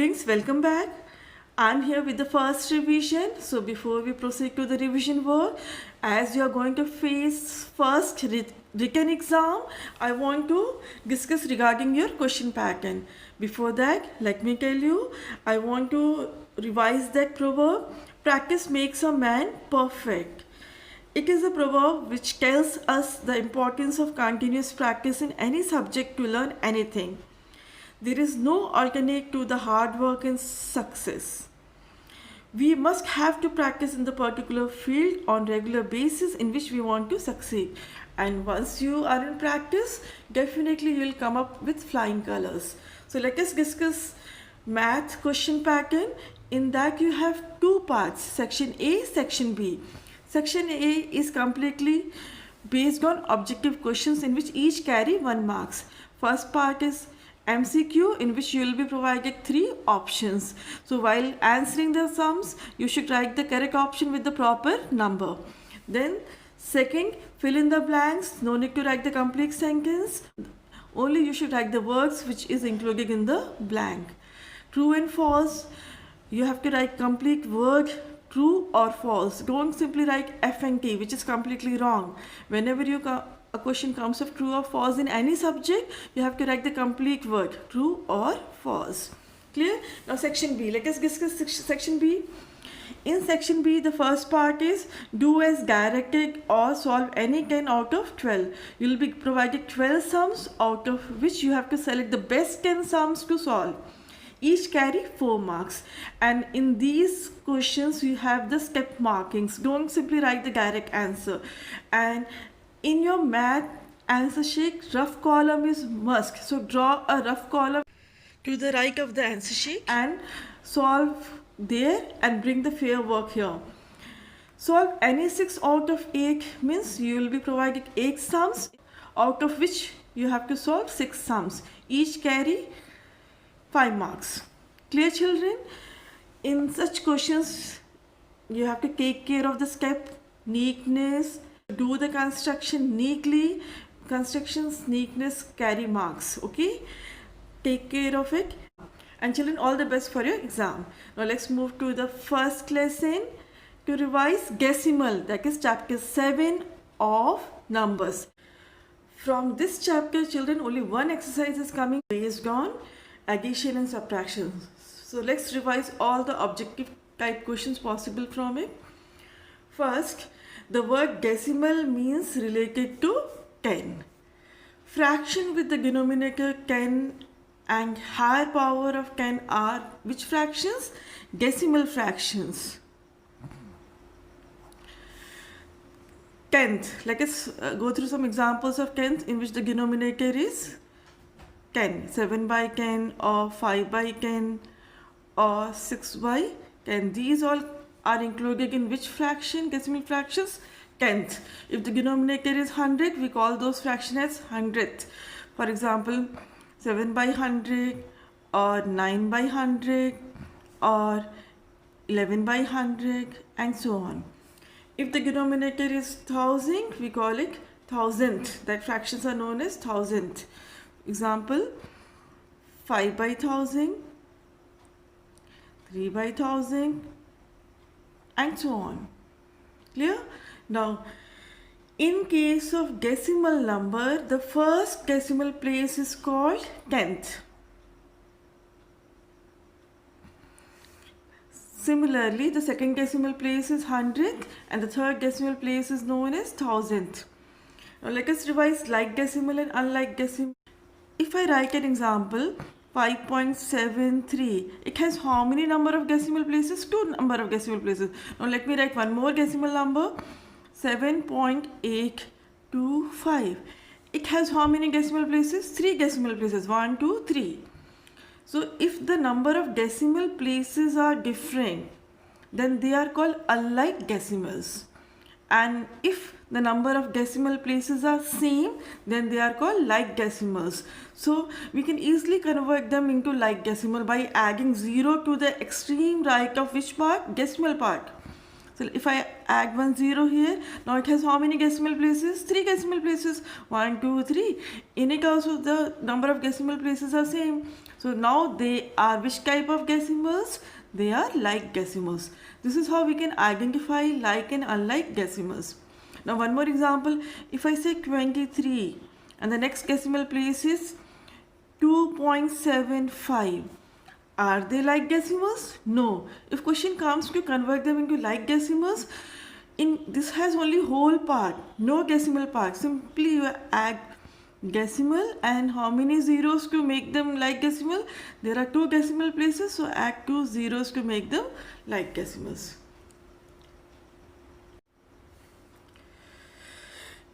students, welcome back. I'm here with the first revision. So before we proceed to the revision work, as you are going to face first written exam, I want to discuss regarding your question pattern. Before that, let me tell you, I want to revise that proverb. Practice makes a man perfect. It is a proverb which tells us the importance of continuous practice in any subject to learn anything. There is no alternate to the hard work and success. We must have to practice in the particular field on regular basis in which we want to succeed. And once you are in practice, definitely you will come up with flying colors. So let us discuss math question pattern. In that you have two parts, section A, section B. Section A is completely based on objective questions in which each carry 1 marks. First part is MCQ, in which you will be provided 3 options. So while answering the sums, you should write the correct option with the proper number. Then second, fill in the blanks. No need to write the complete sentence. Only you should write the words which is included in the blank. True and false. You have to write complete word, true or false. Don't simply write F and T, which is completely wrong. Whenever a question comes of true or false in any subject, you have to write the complete word, true or false. Clear? Now section B. Let us discuss section B. In section B, the first part is do as directed or solve any 10 out of 12. You will be provided 12 sums, out of which you have to select the best 10 sums to solve. Each carry 4 marks, and in these questions you have the step markings. Don't simply write the direct answer. And in your math answer sheet, rough column is must. So draw a rough column to the right of the answer sheet and solve there and bring the fair work here. Solve any 6 out of 8 means you will be provided 8 sums, out of which you have to solve 6 sums. Each carry 5 marks. Clear, children? In such questions, you have to take care of the step neatness, do the construction neatly. Constructions neatness carry marks. Okay, take care of it. And children, all the best for your exam. Now let's move to the first lesson to revise decimal, that is chapter 7 of numbers. From this chapter, children, only one exercise is coming based on addition and subtraction. So let's revise all the objective type questions possible from it. First, the word decimal means related to 10. Fraction with the denominator 10 and higher power of 10 are which fractions? Decimal fractions. Tenth. Let us go through some examples of tenth in which the denominator is 10, 7 by 10 or 5 by 10 or 6 by 10. These all are included in which fraction? Decimal fractions? Tenth. If the denominator is 100, we call those fractions as hundredth. For example, 7 by 100 or 9 by 100 or 11 by 100 and so on. If the denominator is 1000, we call it thousandth. That fractions are known as thousandth. Example, 5 by 1000, 3 by 1000 and so on. Clear? Now, in case of decimal number, the first decimal place is called tenth. Similarly, the second decimal place is hundredth and the third decimal place is known as thousandth. Now let us revise like decimal and unlike decimal. If I write an example, 5.73, it has how many number of decimal places? 2 number of decimal places. Now let me write one more decimal number, 7.825. It has how many decimal places? 3 decimal places, 1, 2, 3. So if the number of decimal places are different, then they are called unlike decimals. And if the number of decimal places are same, then they are called like decimals. So we can easily convert them into like decimal by adding 0 to the extreme right of which part? Decimal part. So if I add 1 0 here, now it has how many decimal places? 3 decimal places. 1 2 3. In it also the number of decimal places are same. So now they are which type of decimals? They are like decimals. This is how we can identify like and unlike decimals. Now one more example, if I say 23 and the next decimal place is 2.75, are they like decimals? No. If question comes to convert them into like decimals, in this has only whole part, no decimal part. Simply you add decimal and how many zeros to make them like decimal? There are 2 decimal places, so add 2 zeros to make them like decimals.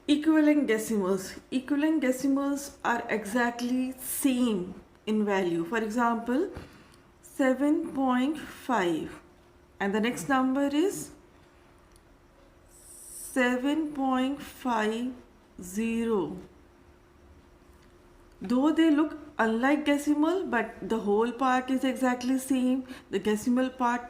Equivalent decimals. Equivalent decimals are exactly same in value. For example, 7.5 and the next number is 7.50. Though they look unlike decimal, but the whole part is exactly same. The decimal part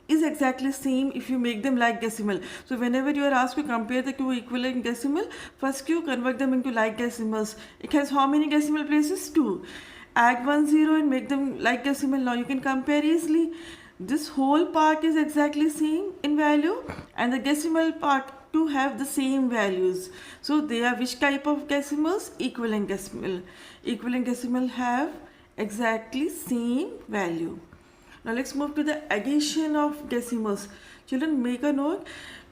is exactly same if you make them like decimal. So whenever you are asked to compare the 2 equivalent decimal, first you convert them into like decimals. It has how many decimal places? 2. Add 1 0 and make them like decimal. Now you can compare easily. This whole part is exactly same in value and the decimal part to have the same values. So they are which type of decimals? Equivalent decimal. Equivalent decimal have exactly same value. Now let's move to the addition of decimals. Children, make a note.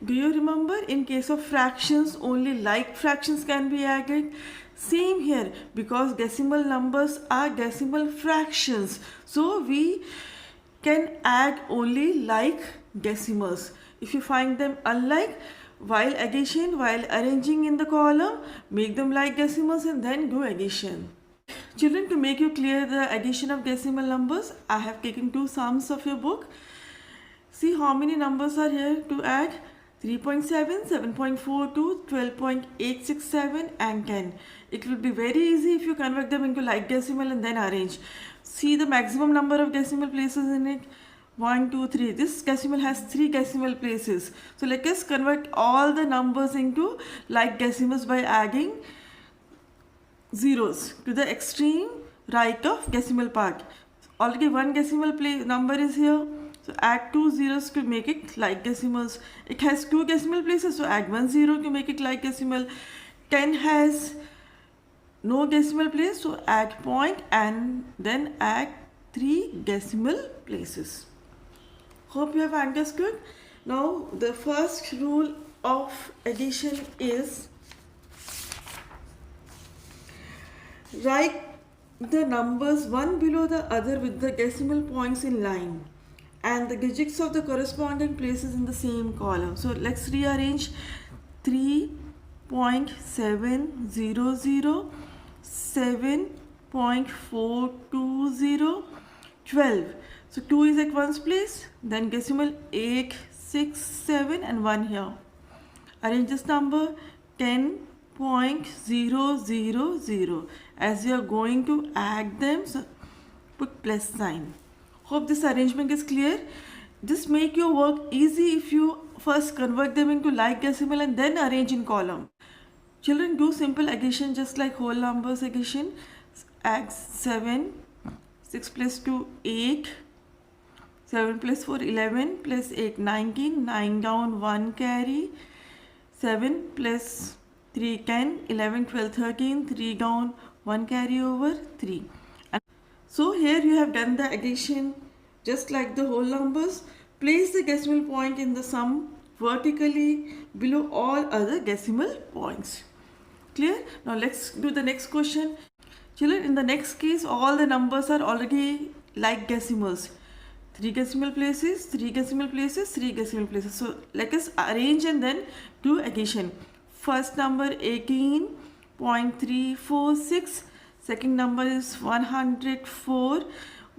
Do you remember in case of fractions only like fractions can be added? Same here, because decimal numbers are decimal fractions. So we can add only like decimals. If you find them unlike, while arranging in the column, make them like decimals and then do addition. Children, to make you clear the addition of decimal numbers, I have taken 2 sums of your book. See how many numbers are here to add. 3.7, 7.42, 12.867 and 10. It will be very easy if you convert them into like decimal and then arrange. See the maximum number of decimal places in it. 1, 2, 3. This decimal has 3 decimal places. So let us convert all the numbers into like decimals by adding zeros to the extreme right of decimal part. Already 1 decimal number is here. So add 2 zeros to make it like decimals. It has 2 decimal places, so add 1 0 to make it like decimal. 10 has no decimal place, so add point and then add 3 decimal places. Hope you have understood. Now the first rule of addition is write the numbers one below the other with the decimal points in line and the digits of the corresponding places in the same column. So let's rearrange 3.700, 7.420, 12. So 2 is at one's place, then decimal 8, 6, 7 and 1 here. Arrange this number 10.000. As you are going to add them, so put plus sign. Hope this arrangement is clear. This make your work easy if you first convert them into like decimal and then arrange in column. Children, do simple addition just like whole numbers addition. Add 7, 6 plus 2, 8, 7 plus 4, 11, plus 8, 19, 9 down, 1 carry, 7 plus 3, 10, 11, 12, 13, 3 down, 1 carry over, 3. And so here you have done the addition just like the whole numbers. Place the decimal point in the sum vertically below all other decimal points. Clear? Now let's do the next question. Children, in the next case, all the numbers are already like decimals. 3 decimal places, 3 decimal places, 3 decimal places. So let us arrange and then do addition. First number 18.346. Second number is 104.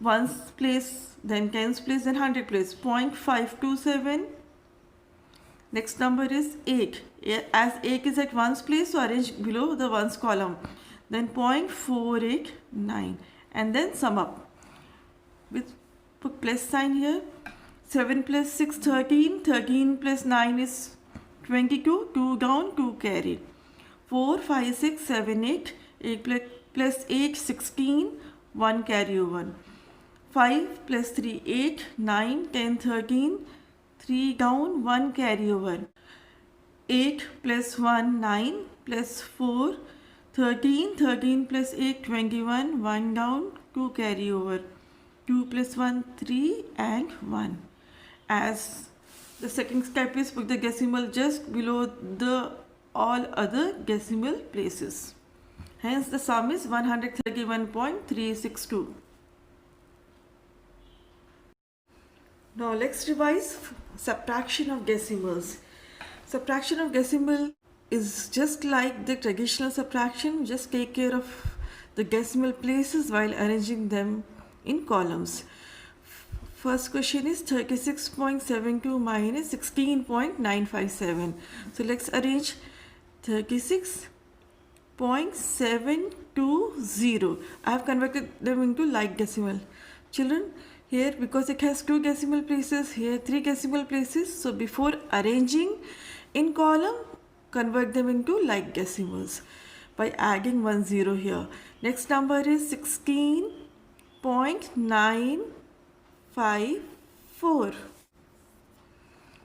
Ones place, then tens place, then 100 place. 0.527. Next number is 8. As 8 is at ones place, so arrange below the ones column. Then 0.489 and then sum up with put plus sign here. 7 plus 6, 13. 13 plus 9 is 22. 2 down, 2 carry. 4, 5, 6, 7, 8. 8 plus 8, 16. 1 carry over. 5 plus 3, 8. 9, 10, 13. 3 down, 1 carry over. 8 plus 1, 9. Plus 4, 13. 13 plus 8, 21. 1 down, 2 carry over. 2 plus 1, 3 and 1. As the second step is put the decimal just below the all other decimal places. Hence the sum is 131.362. Now let's revise subtraction of decimals. Subtraction of decimal is just like the traditional subtraction. Just take care of the decimal places while arranging them in columns. First question is 36.72 minus 16.957. So let's arrange 36.720. I have converted them into like decimal. Children, here because it has 2 decimal places, here 3 decimal places. So before arranging in column, convert them into like decimals by adding 1 0 here. Next number is 16.954.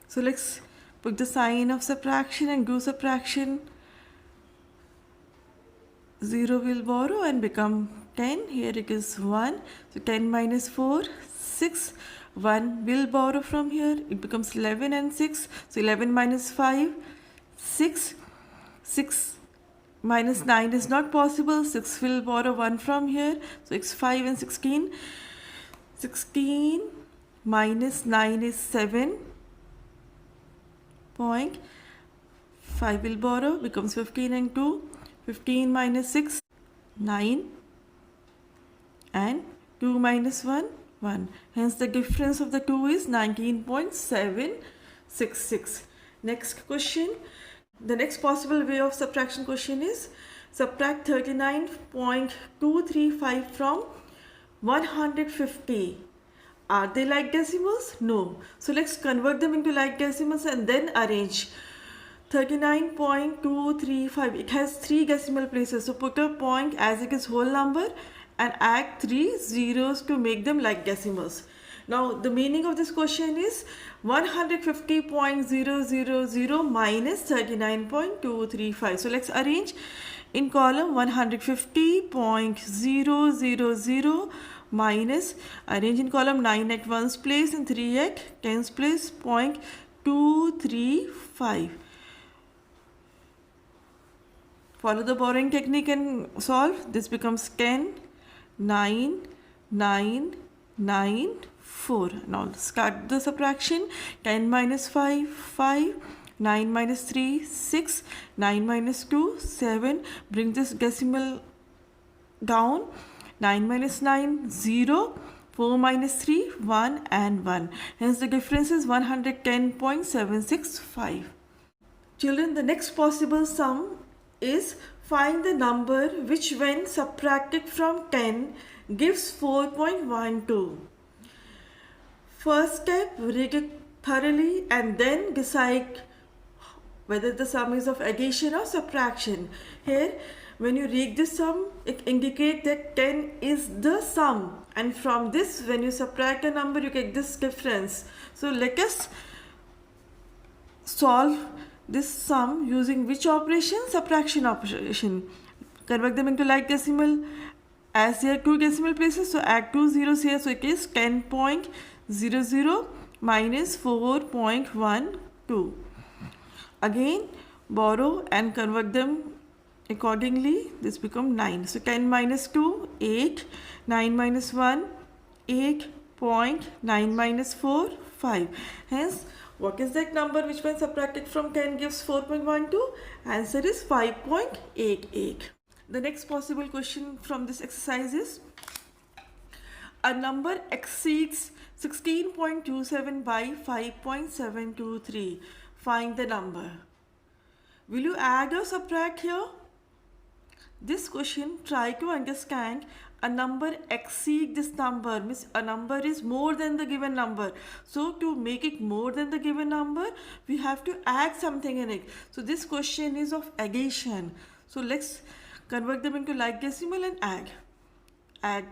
So let's put the sign of subtraction and do subtraction. 0 will borrow and become 10. Here it is 1. So 10 minus 4, 6. 1 will borrow from here. It becomes 11 and 6. So 11 minus 5, 6. 6 minus 9 is not possible. 6 will borrow 1 from here. So it's 5 and 16. 16 minus 9 is 7. 5 will borrow, becomes 15 and 2. 15 minus 6, 9. And 2 minus 1, 1. Hence the difference of the 2 is 19.766. Next question. The next possible way of subtraction question is subtract 39.235 from 150. Are they like decimals? No. So let's convert them into like decimals and then arrange. 39.235. It has 3 decimal places. So put a point as it is whole number and add 3 zeros to make them like decimals. Now the meaning of this question is 150.000 minus 39.235. So let's arrange in column 150.000 minus, arrange in column 9 at 1's place and 3 at 10's place, 0.235. Follow the borrowing technique and solve. This becomes 10, 9, 9, 9, 4. Now start the subtraction. 10 minus 5, 5. 9 minus 3, 6. 9 minus 2, 7. Bring this decimal down. 9 minus 9, 0. 4 minus 3, 1 and 1. Hence the difference is 110.765. Children, the next possible sum is find the number which when subtracted from 10 gives 4.12. First step, read it thoroughly and then decide whether the sum is of addition or subtraction. Here, when you read the sum, it indicates that 10 is the sum, and from this, when you subtract a number, you get this difference. So let us solve this sum using which operation? Subtraction operation. Convert them into like decimal. As there are 2 decimal places, so add 2 zeros here. So it is 10.00 minus 4.12. Again, borrow and convert them accordingly. This becomes 9. So 10 minus 2, 8. 9 minus 1, 8. 9 minus 4, 5. Hence, what is that number which when subtracted from 10 gives 4.12? Answer is 5.88. The next possible question from this exercise is a number exceeds 16.27 by 5.723. Find the number. Will you add or subtract here? This question, try to understand a number exceed this number, means a number is more than the given number. So to make it more than the given number, we have to add something in it. So this question is of addition. So let's convert them into like decimal and add. Add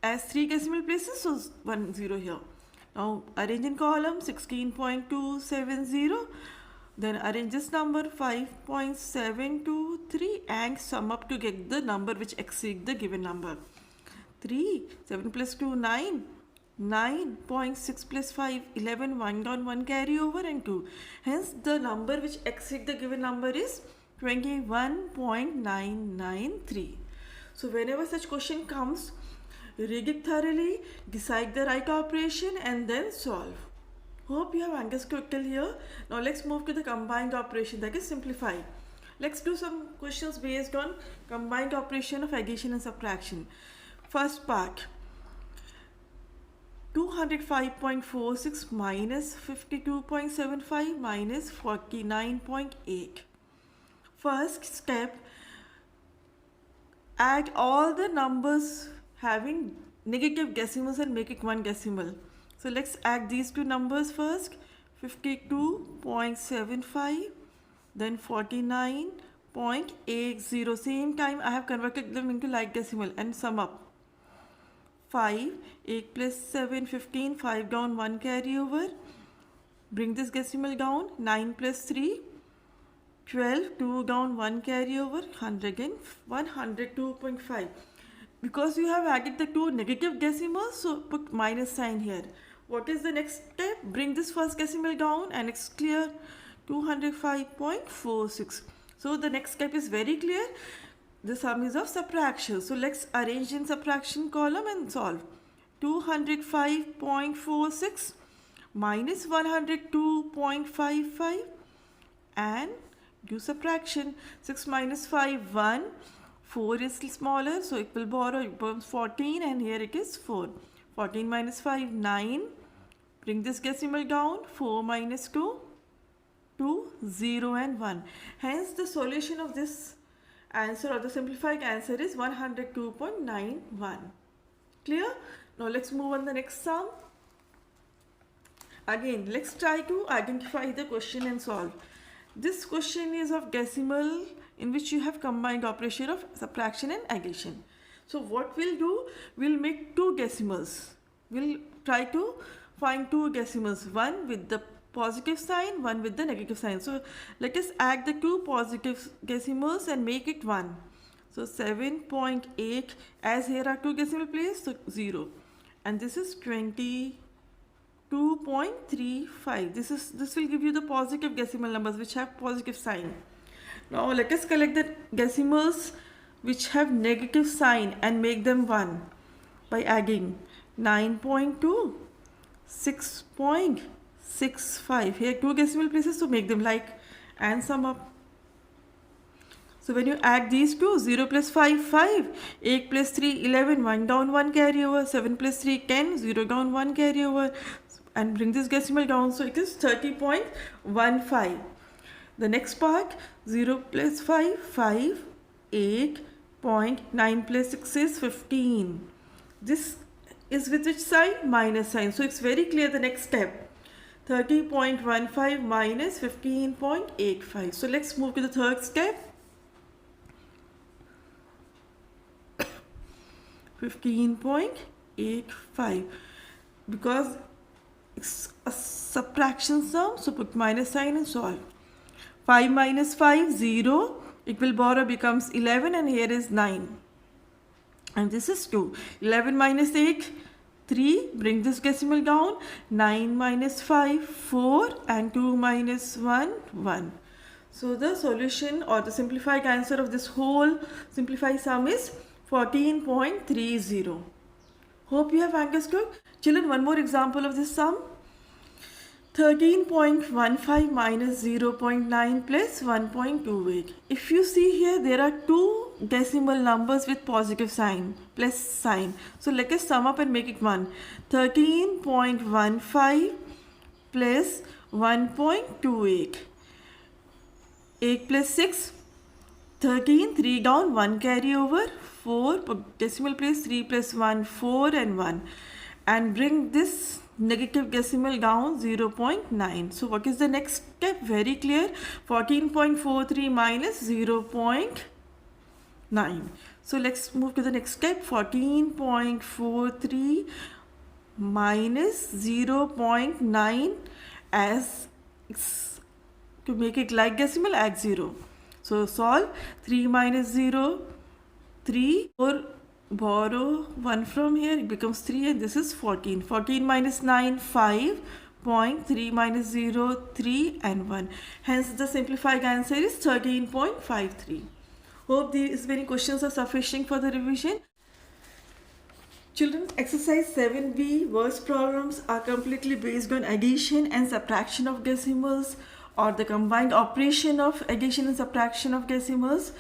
as 3 decimal places, so 1 0 here. Now arrange in column 16.270. Then arrange this number 5.723 and sum up to get the number which exceeds the given number. 3, 7 plus 2, 9. 9.6 plus 5, 11, 1 down, 1 carry over and 2. Hence the number which exceeds the given number is 21.993. So whenever such question comes, read it thoroughly, decide the right operation and then solve. Hope you have understood till here. Now let's move to the combined operation, that is simplify. Let's do some questions based on combined operation of addition and subtraction. First part, 205.46 minus 52.75 minus 49.8. First step, add all the numbers having negative decimals and make it one decimal. So let's add these two numbers first, 52.75, then 49.80. Same time I have converted them into like decimal and sum up. 5, 8 plus 7, 15, 5 down, 1 carry over. Bring this decimal down, 9 plus 3, 12, 2 down, 1 carry over, 102.5. Because you have added the two negative decimals, so put minus sign here. What is the next step? Bring this first decimal down and it's clear, 205.46. So the next step is very clear. The sum is of subtraction. So let's arrange in subtraction column and solve. 205.46 minus 102.55 and do subtraction. 6 minus 5, 1. 4 is smaller, so it will borrow, it becomes 14 and here it is 4. 14 minus 5, 9. Bring this decimal down, 4 minus 2, 2, 0 and 1. Hence the solution of this answer or the simplified answer is 102.91. Clear? Now let's move on the next sum. Again, let's try to identify the question and solve. This question is of decimal in which you have combined operation of subtraction and addition. So what we'll do, we'll make two decimals. We'll try to find two decimals, one with the positive sign, one with the negative sign. So let us add the two positive decimals and make it 1. So 7.8, as here are two decimal places, so 0. And this is 22.35. This will give you the positive decimal numbers which have positive sign. Now let us collect the decimals which have negative sign and make them 1 by adding 9.2, 6.65. Here two decimal places, so make them like and sum up. So when you add these two, 0 plus 5, 5, 8 plus 3, 11, 1 down, 1 carry over, 7 plus 3, 10, 0 down, 1 carry over, and bring this decimal down, so it is 30.15. The next part, 0 plus 5, 5, 8.9 plus 6 is 15. This is with which sign? Minus sign. So it's very clear the next step. 30.15 minus 15.85. So let's move to the third step. 15.85. Because it's a subtraction sum, so put minus sign and solve. 5 minus 5, 0. It will borrow, becomes 11 and here is 9. And this is 2. 11 minus 8, 3. Bring this decimal down. 9 minus 5, 4. And 2 minus 1, 1. So the solution or the simplified answer of this whole simplified sum is 14.30. Hope you have understood. Children, one more example of this sum. 13.15 minus 0.9 plus 1.28. If you see here, there are two decimal numbers with positive sign, plus sign. So let us sum up and make it 1. 13.15 plus 1.28. 8 plus 6, 13, 3 down, 1 carry over, 4, decimal place 3 plus 1, 4 and 1. And bring this negative decimal down 0.9. So what is the next step? Very clear. 14.43 minus 0.9. So let's move to the next step. 14.43 minus 0.9 as to make it like decimal, add 0. So solve. 3 minus 0, 3, or borrow 1 from here, it becomes 3, and this is 14. 14 minus 9, 5. 0.3 minus 0, 3 and 1. Hence the simplified answer is 13.53. Hope these many questions are sufficient for the revision. Children, exercise 7b words problems are completely based on addition and subtraction of decimals, or the combined operation of addition and subtraction of decimals.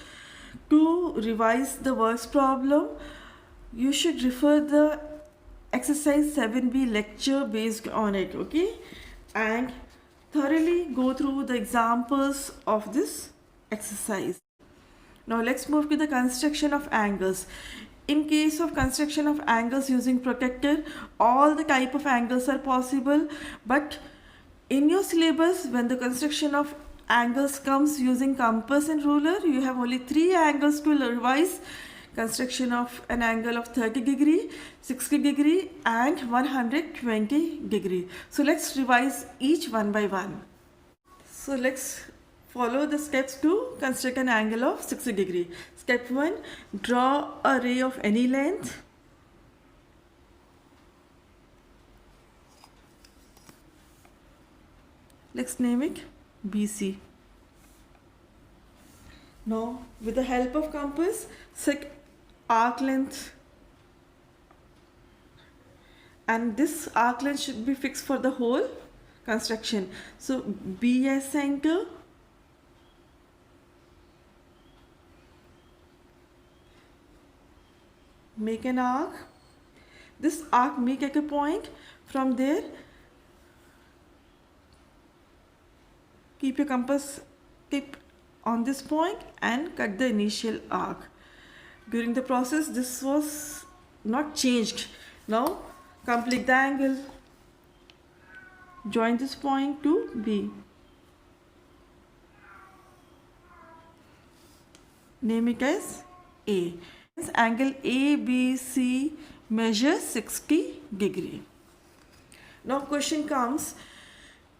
To revise the words problem, you should refer the exercise 7b lecture based on it, okay? And thoroughly go through the examples of this exercise. Now let's move to the construction of angles. In case of construction of angles using protractor, all the type of angles are possible, but in your syllabus, when the construction of angles comes using compass and ruler, you have only 3 angles to revise. Construction of an angle of 30 degree, 60 degree and 120 degree. So let's revise each one by one. So let's follow the steps to construct an angle of 60 degree. Step 1, draw a ray of any length. Let's name it BC. Now with the help of compass, set arc length, and this arc length should be fixed for the whole construction. So B as center, make an arc. This arc make at a point. From there, keep your compass tip on this point and cut the initial arc. During the process, this was not changed. Now complete the angle. Join this point to B. Name it as A. This angle ABC measures 60 degree. Now question comes,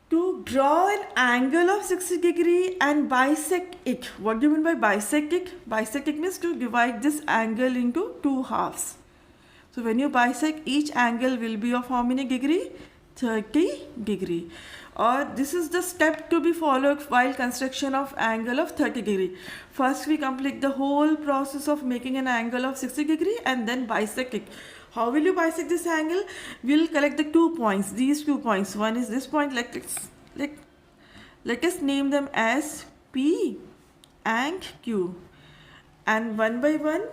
to draw an angle of 60 degree and bisect it. What do you mean by bisect it? Bisect it means to divide this angle into 2 halves. So when you bisect, each angle will be of how many degree? 30 degree. Or this is the step to be followed while construction of angle of 30 degree. First we complete the whole process of making an angle of 60 degree and then bisect it. How will you bisect this angle? We will collect the 2 points, these 2 points. One is this point, let us name them as P and Q. And one by one,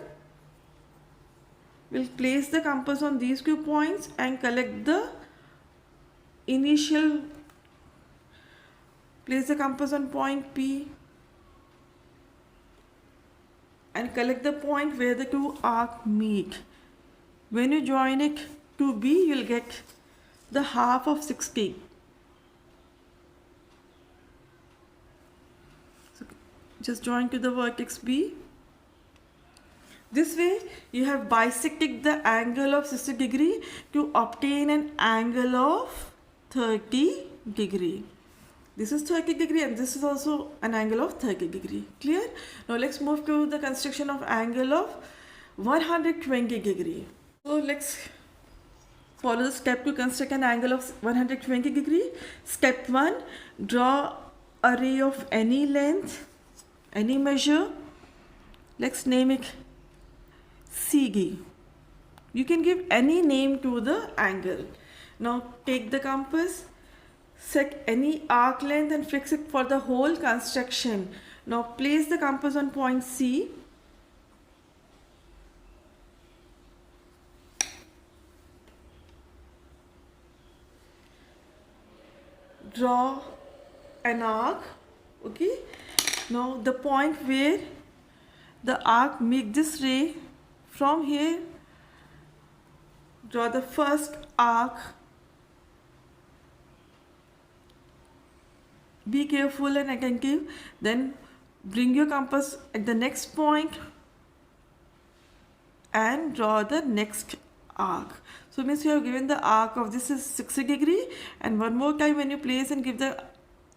we'll place the compass on these 2 points and collect the initial, place the compass on point P and collect the point where the 2 arcs meet. When you join it to B, you'll get the half of 60. So just join to the vertex B. This way you have bisected the angle of 60 degree to obtain an angle of 30 degree. This is 30 degree and this is also an angle of 30 degree. Clear? Now let's move to the construction of angle of 120 degree. So let's follow the step to construct an angle of 120 degree. Step 1, draw a ray of any length, any measure. Let's name it CG. You can give any name to the angle. Now take the compass, set any arc length and fix it for the whole construction. Now place the compass on point C. Draw an arc, okay? Now the point where the arc, make this ray from here, draw the first arc. Be careful and attentive. Then bring your compass at the next point and draw the next arc. So means you have given the arc of this is 60 degree, and one more time when you place and give the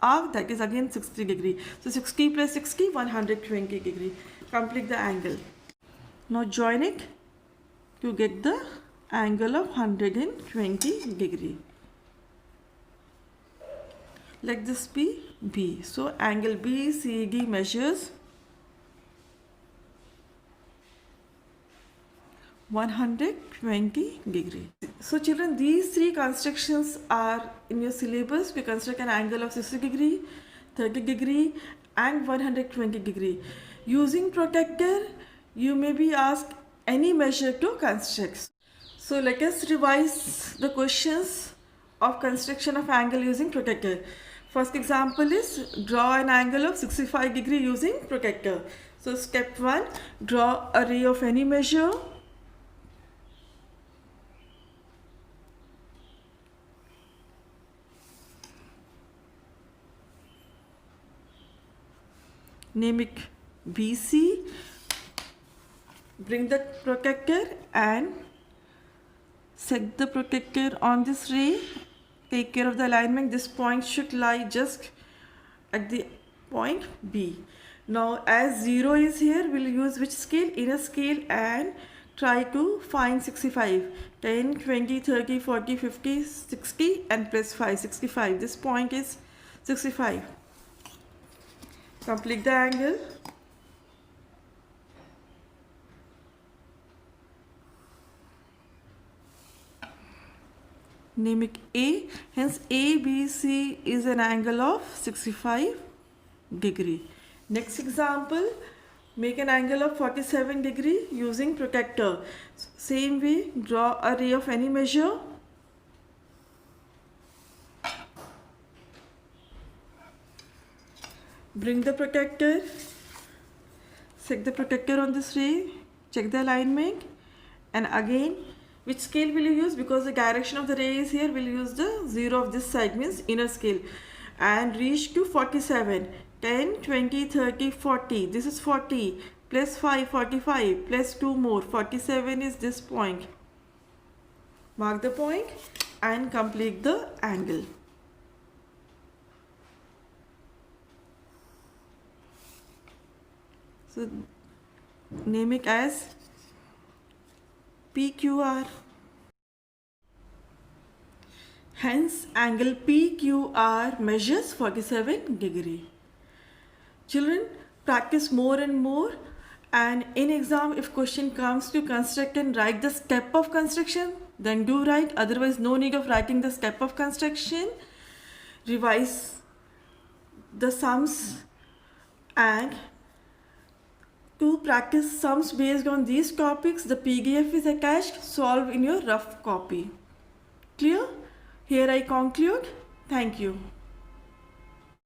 arc, that is again 60 degree. So 60 plus 60, 120 degree. Complete the angle. Now join it to get the angle of 120 degree. Let this be B. So angle BCD measures 120 degree. So children, these three constructions are in your syllabus. We construct an angle of 60 degree, 30 degree and 120 degree. Using protractor, you may be asked any measure to construct. So let us revise the questions of construction of angle using protractor. First example is draw an angle of 65 degree using protractor. So step 1, draw a ray of any measure. Name it BC. Bring the protractor and set the protractor on this ray. Take care of the alignment. This point should lie just at the point B. Now as 0 is here, we'll use which scale? Inner scale, and try to find 65. 10, 20, 30, 40, 50, 60 and plus 5, 65. This point is 65. Complete the angle. Name it A. Hence ABC is an angle of 65 degree. Next example, make an angle of 47 degree using protractor. Same way, draw a ray of any measure. Bring the protractor, set the protractor on this ray, check the alignment, and again, which scale will you use? Because the direction of the ray is here, we'll use the 0 of this side, means inner scale, and reach to 47. 10, 20, 30, 40. This is 40 plus 5, 45 plus 2 more. 47 is this point. Mark the point and complete the angle. So name it as PQR. Hence angle PQR measures 47 degree. Children, practice more and more, and in exam if question comes to construct and write the step of construction, then do write. Otherwise no need of writing the step of construction. Revise the sums, and to practice sums based on these topics, the PDF is attached. Solve in your rough copy. Clear? Here I conclude. Thank you.